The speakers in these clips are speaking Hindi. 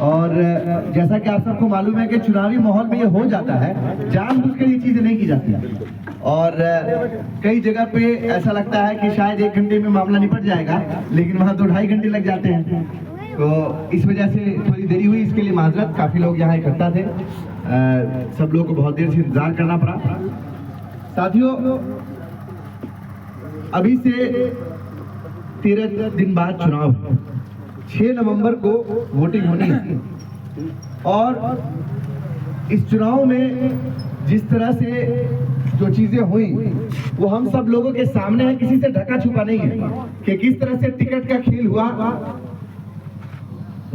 और जैसा कि आप सबको मालूम है कि चुनावी माहौल में ये हो जाता है, जानबूझकर ये चीजें नहीं की जाती और कई जगह पे ऐसा लगता है कि शायद 1 घंटे में मामला निपट जाएगा, लेकिन वहाँ 2-2.5 घंटे लग जाते हैं। तो इस वजह से थोड़ी देरी हुई, इसके लिए माजरत। काफी लोग यहाँ इकट्ठा थे, सब लोगों को बहुत देर से इंतजार करना पड़ा। साथियों, अभी से 13 दिन बाद चुनाव है, 6 नवंबर को वोटिंग होनी है और इस चुनाव में जिस तरह से जो चीजें हुई वो हम सब लोगों के सामने है, किसी से ढका छुपा नहीं है कि किस तरह से टिकट का खेल हुआ।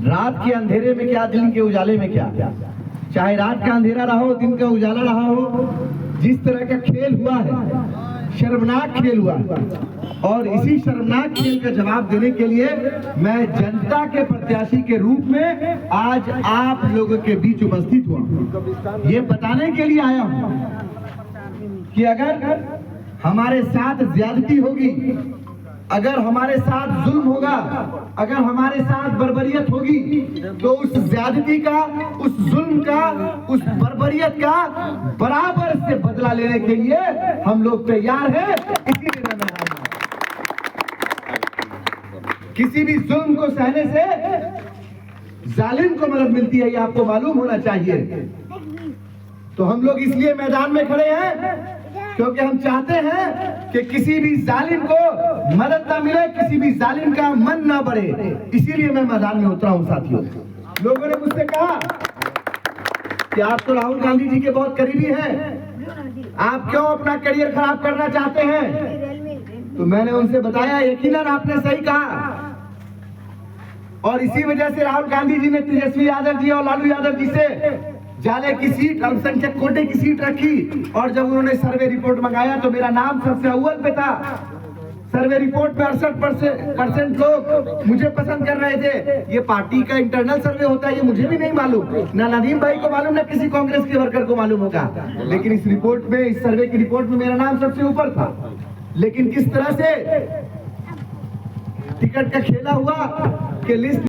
रात के अंधेरे में क्या, दिन के उजाले में क्या, चाहे रात का अंधेरा रहा हो, दिन का उजाला रहा हो, जिस तरह का खेल हुआ है, शर्मनाक खेल हुआ है। और इसी शर्मनाक खेल का जवाब देने के लिए मैं जनता के प्रत्याशी के रूप में आज आप लोगों के बीच उपस्थित हुआ। ये बताने के लिए आया हूं कि अगर हमारे साथ ज्यादती होगी, अगर हमारे साथ जुल्म होगा, अगर हमारे साथ बर्बरियत होगी, तो उस ज्यादती का, उस जुल्म का, उस बर्बरियत का बराबर से बदला लेने के लिए हम लोग तैयार हैं। इसीलिए मैं मैदान में, किसी भी जुल्म को सहने से जालिम को मदद मिलती है, ये आपको मालूम होना चाहिए। तो हम लोग इसलिए मैदान में खड़े हैं क्योंकि हम चाहते हैं कि किसी भी जालिम को मदद ना मिले, किसी भी जालिम का मन ना बढ़े। इसीलिए मैं मैदान में उतरा हूं। साथियों, लोगों ने मुझसे कहा कि आप तो राहुल गांधी जी के बहुत करीबी हैं, आप क्यों अपना करियर खराब करना चाहते हैं? तो मैंने उनसे बताया, यकीनन आपने सही कहा, और इसी वजह से राहुल गांधी जी ने तेजस्वी यादव जी और लालू यादव जी से जाले की सीट, अल्पसंख्यक कोटे की सीट रखी, और जब उन्होंने सर्वे रिपोर्ट मंगाया तो मेरा नाम सबसे अव्वल पे था। सर्वे रिपोर्ट में 68% लोग मुझे पसंद कर रहे थे। ये पार्टी का इंटरनल सर्वे होता है, ये मुझे भी नहीं मालूम, ना नदीम भाई को मालूम, ना किसी कांग्रेस के वर्कर को मालूम होगा, लेकिन इस रिपोर्ट में, इस सर्वे की रिपोर्ट में मेरा नाम सबसे ऊपर था। लेकिन किस तरह से टिकट का खेला हुआ कि लिस्ट